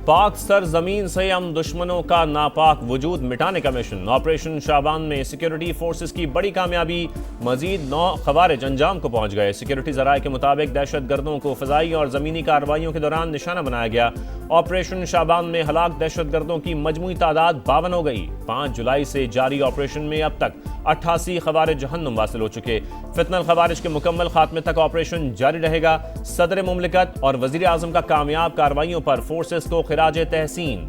पाक सरजमीन से हम दुश्मनों का नापाक वजूद मिटाने का मिशन। ऑपरेशन शाबान में सिक्योरिटी फोर्सेस की बड़ी कामयाबी, मजीद 9 खवारिज अंजाम को पहुंच गए। सिक्योरिटी जराये के मुताबिक दहशत गर्दों को फजाई और ज़मीनी कार्रवाइयों के दौरान निशाना बनाया गया। ऑपरेशन शाबान में हलाक दहशत गर्दों की मजमूई तादाद 52 हो गई। 5 जुलाई से जारी ऑपरेशन में अब तक 88 खवारिज जहन्नुम वासिल हो चुके। फितनल खवारिज के मुकम्मल खात्मे तक ऑपरेशन जारी रहेगा। सदर मुमलिकत और वजीर आजम का कामयाब कार्रवाइयों पर फोर्सेस को खिराजे तहसीन।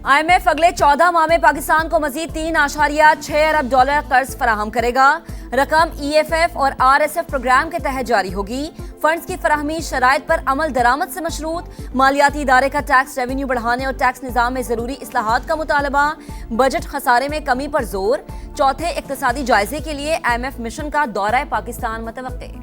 IMF अगले 14 माह में पाकिस्तान को मजीद $3.6 अरब कर्ज फराहम करेगा। रकम EFF और RSF प्रोग्राम के तहत जारी होगी। फंड्स की फराहमी शराइत पर अमल दरामद से मशरूत। मालियाती इदारे का टैक्स रेवेन्यू बढ़ाने और टैक्स निज़ाम में जरूरी इस्लाहात का मुतालबा। बजट खसारे में कमी पर जोर। चौथे इक्तिसादी जायजे के लिए IMF मिशन का दौरा पाकिस्तान मुतवक्के।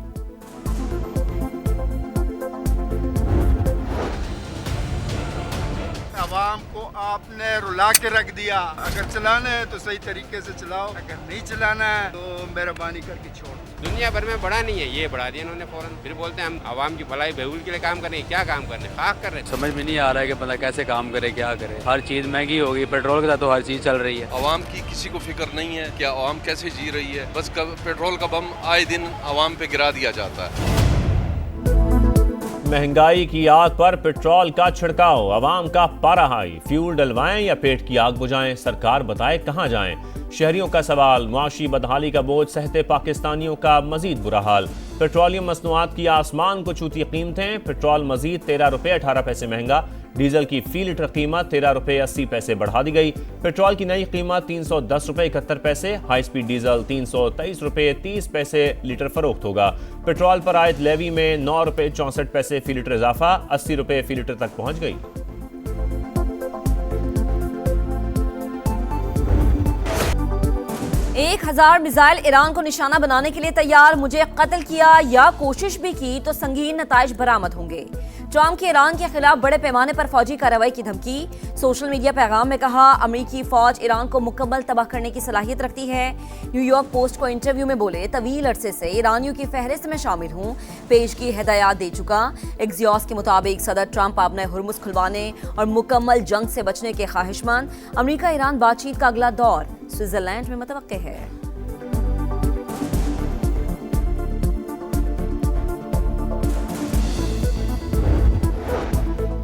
अवाम को आपने रुला के रख दिया। अगर चलाना है तो सही तरीके से चलाओ, अगर नहीं चलाना है तो मेहरबानी करके छोड़। दुनिया भर में बढ़ा नहीं है, ये बढ़ा दिया इन्होंने फौरन। फिर बोलते हैं हम आवाम की भलाई बहबूद के लिए काम कर रहे हैं। क्या काम कर रहे हैं? खाक कर रहे हैं। समझ में नहीं आ रहा है कि बंदा कैसे काम करे, क्या करे। हर चीज महंगी हो गई, पेट्रोल के साथ तो हर चीज चल रही है। आवाम की किसी को फिक्र नहीं है कि आवाम कैसे जी रही है। बस पेट्रोल का बम आए दिन आवाम पे गिरा दिया जाता है। महंगाई की आग पर पेट्रोल का छिड़काव, आवाम का पारा हाई। फ्यूल डलवाएं या पेट की आग बुझाएं, सरकार बताए कहां जाएं। शहरियों का सवाल, मुआशी बदहाली का बोझ सहते पाकिस्तानियों का मजीद बुरा हाल। पेट्रोलियम मसनूआत की आसमान को छूती कीमतें। पेट्रोल मजीद ₹13.18 महंगा। डीजल की फी लीटर कीमत ₹13.80 बढ़ा दी गई। पेट्रोल की नई कीमत ₹310.71। हाई स्पीड डीजल ₹323.30 लीटर फरोख्त होगा। पेट्रोल पर आयद लेवी में ₹9.64 फी लीटर इजाफा, ₹80 फी लीटर तक पहुंच गई। एक 1000 मिसाइल ईरान को निशाना बनाने के लिए तैयार। मुझे कत्ल किया या कोशिश भी की तो संगीन नताइज बरामद होंगे। ट्रंप की ईरान के खिलाफ बड़े पैमाने पर फौजी कार्रवाई की धमकी। सोशल मीडिया पैगाम में कहा, अमेरिकी फौज ईरान को मुकम्मल तबाह करने की सलाहियत रखती है। न्यूयॉर्क पोस्ट को इंटरव्यू में बोले, तवील अरसे से ईरानियों की फहरिस्त में शामिल हूँ, पेश की हिदायत दे चुका। एक्सियोस के मुताबिक सदर ट्रंप आपने हुर्मुज खुलवाने और मुकम्मल जंग से बचने के ख्वाहिशमंद। अमेरिका ईरान बातचीत का अगला दौर स्विट्जरलैंड में मुतवक्के है।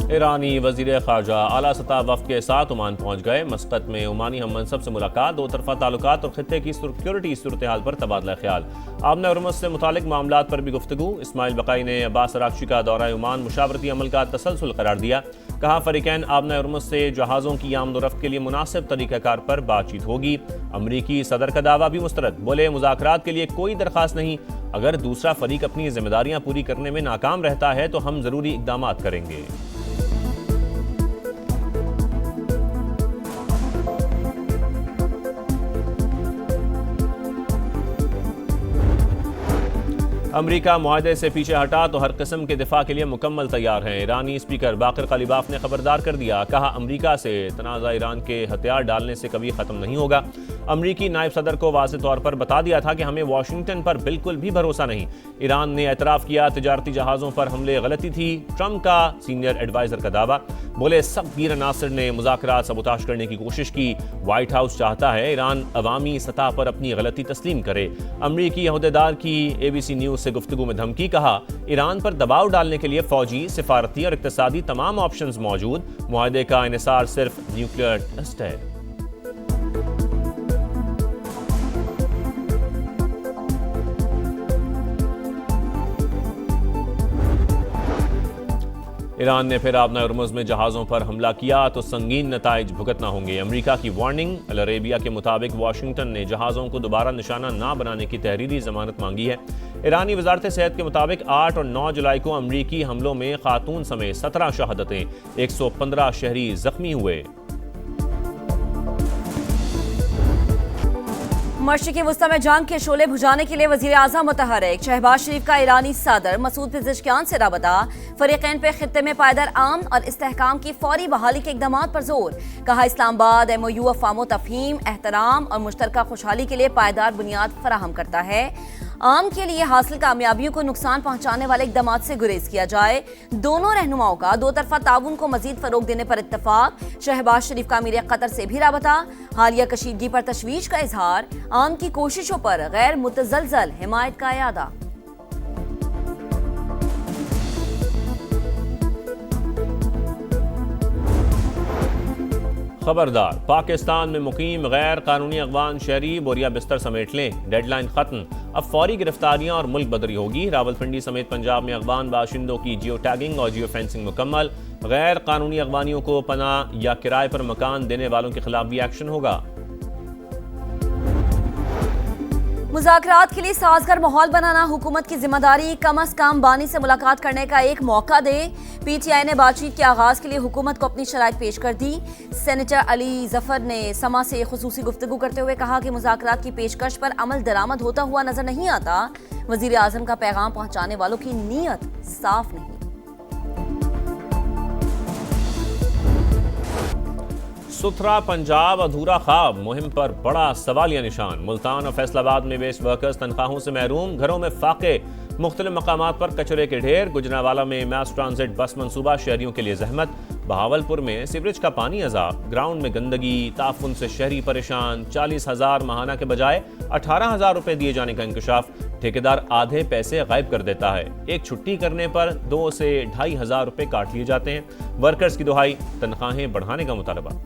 ईरानी वजीर खारजा आला सतह वफ्द के साथ ओमान पहुंच गए। मस्कत में ओमानी हम मनसब से मुलाकात। दो तरफा ताल्लुकात और खित्ते की सिक्योरिटी सूरत हाल पर तबादला ख्याल। आमना हुर्मुज से मुतालिक मामलात पर भी गुफ्तगू। इस्माइल बकाई ने अब्बास अरागची का दौरा ओमान मुशावरती अमल का तसलसल करार दिया। कहा, फरीकैन आमना हुर्मुज से जहाज़ों की आमदोरफ्त के लिए मुनासिब तरीक़ाकार पर बातचीत होगी। अमरीकी सदर का दावा भी मुस्तरद। बोले, मुज़ाकरात के लिए कोई दरख्वास्त नहीं। अगर दूसरा फरीक अपनी जिम्मेदारियां पूरी करने में नाकाम रहता है तो हम ज़रूरी इक़दाम करेंगे। अमरीका मुआहदे से पीछे हटा तो हर किस्म के दिफा के लिए मुकम्मल तैयार हैं। ईरानी स्पीकर बाकर कालिबाफ ने खबरदार कर दिया। कहा, अमरीका से तनाज़ा ईरान के हथियार डालने से कभी ख़त्म नहीं होगा। अमरीकी नायब सदर को वाज़ेह तौर पर बता दिया था कि हमें वाशिंगटन पर बिल्कुल भी भरोसा नहीं। ईरान ने एतराफ़ किया, तिजारती जहाज़ों पर हमले गलती थी। ट्रंप का सीनियर एडवाइज़र का दावा। बोले, सब गिर नासिर ने मुज़ाकरात सबूताश करने की कोशिश की। व्हाइट हाउस चाहता है ईरान अवामी सतह पर अपनी गलती तस्लीम करे। अमरीकी अहदेदार की ABC न्यूज़ से गुफ्तगू में धमकी। कहा, ईरान पर दबाव डालने के लिए फौजी, सिफारती और इक्तिसादी तमाम ऑप्शंस मौजूद। मुआहदे का इन्हिसार सिर्फ न्यूक्लियर टेस्ट है। ईरान ने फिर आबना हुर्मुज में जहाज़ों पर हमला किया तो संगीन नताइज भुगतना होंगे। अमरीका की वार्निंग। अल अरेबिया के मुताबिक वाशिंगटन ने जहाज़ों को दोबारा निशाना ना बनाने की तहरीरी जमानत मांगी है। ईरानी वजारत सेहत के मुताबिक 8 और 9 जुलाई को अमरीकी हमलों में खातून समेत 17 शहादतें, 115 शहरी जख्मी हुए। मशरिकी वुस्ता में जंग के शोले बुझाने के लिए वजीर आज़म मुतहरिक। शहबाज शरीफ का ईरानी सदर मसूद पेज़ेशकियान से राबता। फरीकैन पे खित्ते में पायदार अमन और इस्तेहकाम की फौरी बहाली के इक़दाम पर जोर। कहा, इस्लामाबाद MOU अफ़वाम तफ़हीम, एहतराम और मुश्तरका खुशहाली के लिए पायदार बुनियाद फराहम करता है। आम के लिए हासिल कामयाबियों को नुकसान पहुंचाने वाले इकदाम से गुरेज किया जाए। दोनों रहनुमाओं का दो तरफा ताउन को मजीद फरोग देने पर इत्तफाक। शहबाज शरीफ का अमीर कतर से भी राबता। हालिया कशीदगी पर तशवीश का इजहार। आम की कोशिशों पर गैर मुतजलजल हिमायत का इरादा। खबरदार, पाकिस्तान में मुकीम गैर कानूनी अगवान शहरी बोरिया बिस्तर समेट लें, डेडलाइन खत्म। अब फौरी गिरफ्तारियां और मुल्क बदरी होगी। रावलपिंडी समेत पंजाब में अगवान बाशिंदों की जियो टैगिंग और जियो फेंसिंग मुकम्मल। गैर कानूनी अगवानियों को पनाह या किराए पर मकान देने वालों के खिलाफ भी एक्शन होगा। मुज़ाकरात के लिए साजगार माहौल बनाना हुकूमत की जिम्मेदारी। कम अज कम बानी से मुलाकात करने का एक मौका दे। पीटीआई ने बातचीत के आगाज के लिए हुकूमत को अपनी शराइत पेश कर दी। सेनेटर अली जफर ने समा से खुसूसी गुफ्तगू करते हुए कहा कि मुज़ाकरात की पेशकश पर अमल दरामद होता हुआ नजर नहीं आता। वजीर आजम का पैगाम पहुंचाने वालों की नीयत साफ नहीं। सुथरा पंजाब अधूरा ख्वाब मुहिम पर बड़ा सवालिया निशान। मुल्तान और फैसलाबाद में वेस्ट वर्कर्स तनख्वाहों से महरूम, घरों में फाके, मुख्तलिफ मकामात पर कचरे के ढेर। गुजरांवाला में मास ट्रांजिट बस मंसूबा, शहरियों के लिए जहमत। बहावलपुर में सीवरेज का पानी अजाब, ग्राउंड में गंदगी, ताफुन से शहरी परेशान। 40,000 माहाना के बजाय 18,000 रुपए दिए जाने का इंकशाफ। ठेकेदार आधे पैसे गायब कर देता है। एक छुट्टी करने पर 2 से 2,500 रुपए काट लिए जाते हैं। वर्कर्स की दुहाई, तनख्वाहें बढ़ाने का मुतालबा।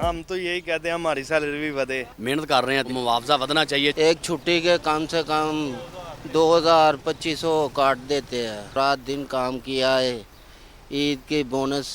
हम तो यही कहते हैं हमारी सैलरी भी बढ़े। मेहनत कर रहे हैं, मुआवजा बढ़ना चाहिए। एक छुट्टी के कम से कम 2,000-2,500 काट देते हैं। रात दिन काम किया है, ईद की बोनस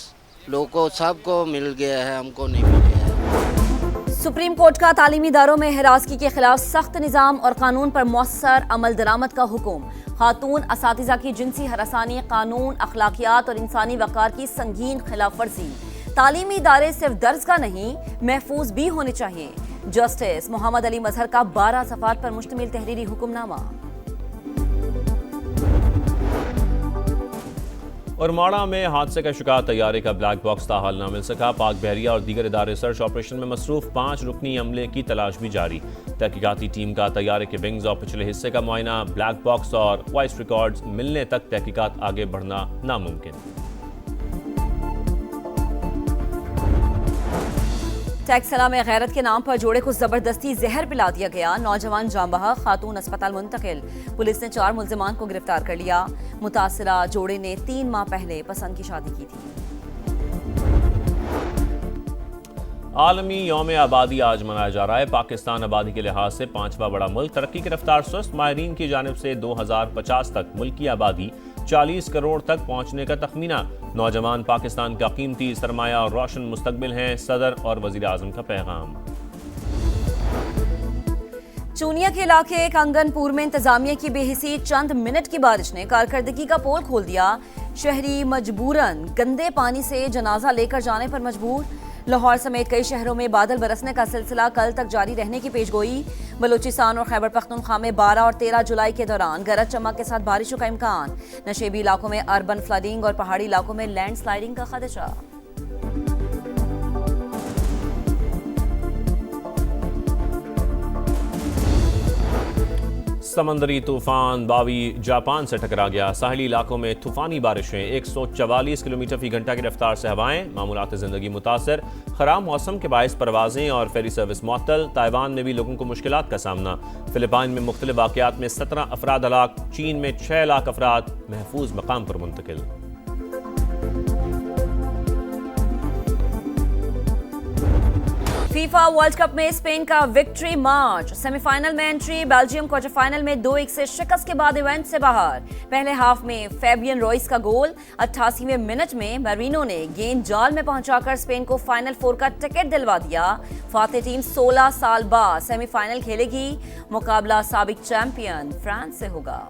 लोगों को सबको मिल गया है, हमको नहीं मिल गया है। सुप्रीम कोर्ट का तालीमी इदारों में हिरासगी के खिलाफ सख्त निज़ाम और कानून पर मौसर अमल दरामद का हुक्म। खातून असातिज़ा की जिनसी हरासानी, कानून, अखलाकियात और इंसानी वक़ार की संगीन खिलाफ वर्जी। तालीमी इदारे सिर्फ दर्जगाह नहीं, महफूज भी होने चाहिए। जस्टिस मोहम्मद अली मजहर का 12 सफ़ात पर मुश्तमिल तहरीरी हुक्मनामा। और माड़ा में हादसे का शिकार तैयारे का ब्लैक बॉक्स ताहाल ना मिल सका। पाक बहरिया और दीगर इदारे सर्च ऑपरेशन में मसरूफ। 5 रुकनी अमले की तलाश भी जारी। तहकीकाती टीम का तैयारे के विंग्स और पिछले हिस्से का मुआयना। ब्लैक बॉक्स और वॉइस रिकॉर्ड्स मिलने तक तहकीकात आगे बढ़ना नामुमकिन। टैक्सला में गैरत के नाम पर जोड़े को जबरदस्ती जहर पिला दिया गया। नौजवान जाम बहक, खातून अस्पताल मुंतकिल। पुलिस ने 4 मुल्जिमान को गिरफ्तार कर लिया। मुतासिरा जोड़े ने 3 माह पहले पसंद की शादी की थी। आलमी यौम आबादी आज मनाया जा रहा है। पाकिस्तान आबादी के लिहाज से 5वां बड़ा मुल्क। तरक्की की रफ्तार सुस्त। माहिरीन की जानिब से 2050 तक मुल्क की आबादी 40 करोड़ तक पहुंचने का तखमीना। नौजवान पाकिस्तान का कीमती सरमाया और रोशन मुस्तकबिल हैं। सदर और वजीर आजम का पैगाम। चूनिया के इलाके कंगनपुर में इंतजामिया की बेहिसी चंद मिनट की बारिश ने कारकर्दगी का पोल खोल दिया। शहरी मजबूरन गंदे पानी से जनाजा लेकर जाने पर मजबूर। लाहौर समेत कई शहरों में बादल बरसने का सिलसिला कल तक जारी रहने की पेशगोई। बलूचिस्तान और खैबर पख्तूनख्वा में 12 और 13 जुलाई के दौरान गरज चमक के साथ बारिशों का इम्कान। नशेबी इलाकों में अर्बन फ्लडिंग और पहाड़ी इलाकों में लैंड स्लाइडिंग का खदशा। समंदरी तूफान बावी जापान से टकरा गया। साहिली इलाकों में तूफानी बारिशें, 144 किलोमीटर फी घंटा की रफ्तार से हवाएं। मामूलात ज़िंदगी मुतासर। खराब मौसम के बायस परवाजें और फेरी सर्विस मुअत्तल। ताइवान में भी लोगों को मुश्किलात का सामना। फिलिपाइन में मुख्तलिफ वाक़यात में 17 अफराद हलाक। चीन में 6 लाख अफराद महफूज मकाम पर मुंतकिल। फीफा वर्ल्ड कप में स्पेन का विक्ट्री मार्च। सेमीफाइनल में एंट्री। बेल्जियम क्वार्टर फाइनल में 2-1 से शिकस्त के बाद इवेंट से बाहर। पहले हाफ में फैबियन रॉइस का गोल। 88वें मिनट में मैरिनो ने गेंद जाल में पहुंचाकर स्पेन को फाइनल 4 का टिकट दिलवा दिया। फाते टीम 16 साल बाद सेमीफाइनल खेलेगी। मुकाबला साबिक चैंपियन फ्रांस से होगा।